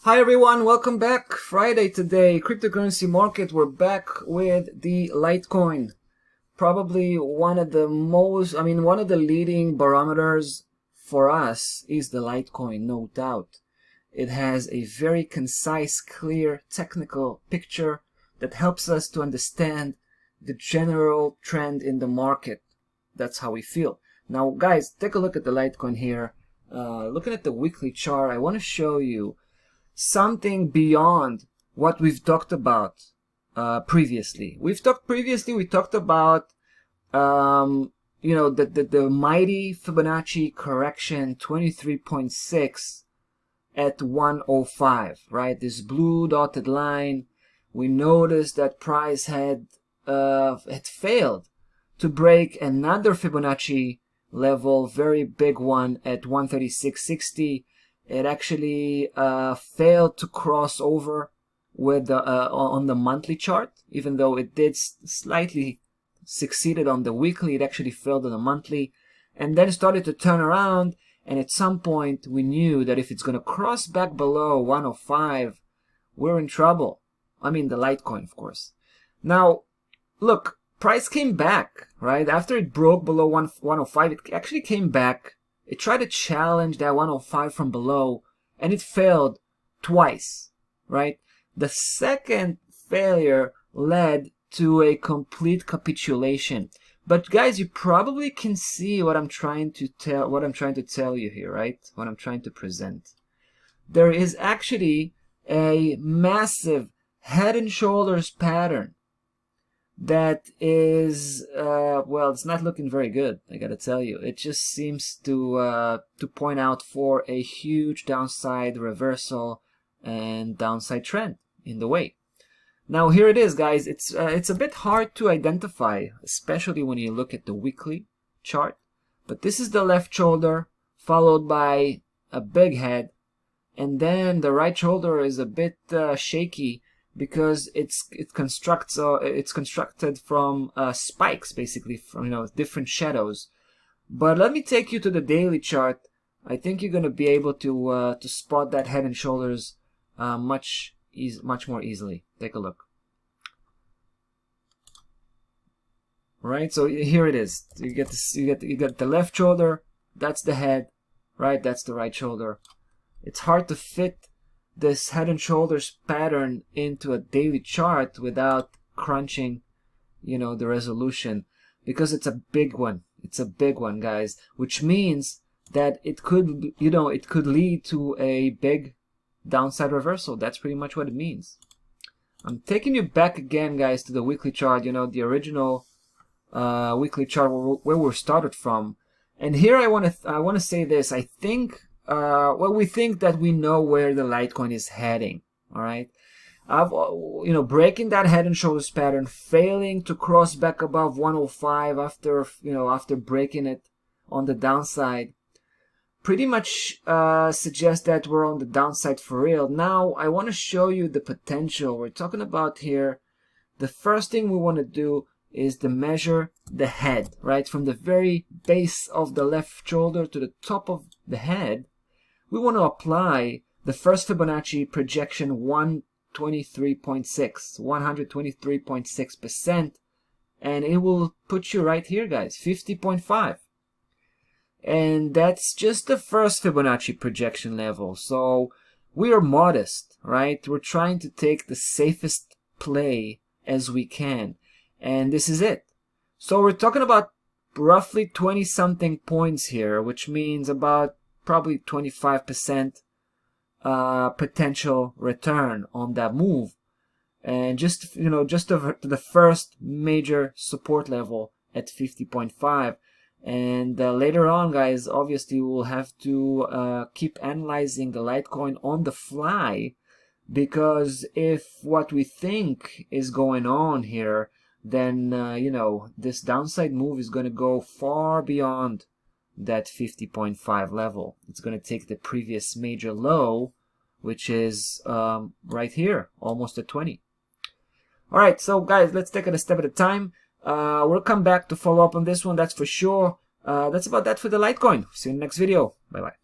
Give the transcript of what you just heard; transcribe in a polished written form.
Hi everyone, welcome back. Friday today, cryptocurrency market. We're back with the Litecoin. Probably one of the leading barometers for us is the Litecoin, no doubt. It has a very concise, clear, technical picture that helps us to understand the general trend in the market. That's how we feel. Now guys, take a look at the Litecoin here. Looking at the weekly chart, I want to show you something beyond what we've talked about previously. We talked about the mighty Fibonacci correction 23.6 at 105, right? This blue dotted line. We noticed that price had failed to break another Fibonacci level, very big one at 136.60. It actually failed to cross over with on the monthly chart, even though it did slightly succeeded on the weekly. It actually failed on the monthly, and then started to turn around. And at some point, we knew that if it's going to cross back below 105, we're in trouble. I mean, the Litecoin, of course. Now, look, price came back, right? After it broke below 105, it actually came back. It tried to challenge that 105 from below, and it failed twice, right? The second failure led to a complete capitulation. But guys, you probably can see what I'm trying to tell you here, right? What I'm trying to present. There is actually a massive head and shoulders pattern that is well, it's not looking very good, I gotta tell you. It just seems to point out for a huge downside reversal and downside trend in the way. Now here it is, guys. It's a bit hard to identify, especially when you look at the weekly chart, but this is the left shoulder followed by a big head, and then the right shoulder is a bit shaky because it's constructed from spikes, basically, from different shadows. But let me take you to the daily chart. I think you're going to be able to spot that head and shoulders much more easily. Take a look. Right, so here it is. You get the left shoulder. That's the head, right? That's the right shoulder. It's hard to fit this head and shoulders pattern into a daily chart without crunching, the resolution, because it's a big one. It's a big one, guys, which means that it could, it could lead to a big downside reversal. That's pretty much what it means. I'm taking you back again, guys, to the weekly chart, the original weekly chart where we started from. And here I want to say this. I think we think that we know where the Litecoin is heading. All right, breaking that head and shoulders pattern, failing to cross back above 105 after breaking it on the downside, pretty much suggests that we're on the downside for real. Now I want to show you the potential we're talking about here. The first thing we want to do is to measure the head, right? From the very base of the left shoulder to the top of the head. We want to apply the first Fibonacci projection 123.6%, and it will put you right here, guys, 50.5. And that's just the first Fibonacci projection level. So we are modest, right? We're trying to take the safest play as we can. And this is it. So we're talking about roughly 20-something points here, which means about probably 25% potential return on that move. And just the first major support level at 50.5. And later on, guys, obviously we'll have to keep analyzing the Litecoin on the fly, because if what we think is going on here, then this downside move is going to go far beyond that 50.5 level. It's going to take the previous major low, which is right here, almost at 20. All right, so guys, let's take it a step at a time. We'll come back to follow up on this one, that's for sure. That's about that for the Litecoin. See you in the next video. Bye bye.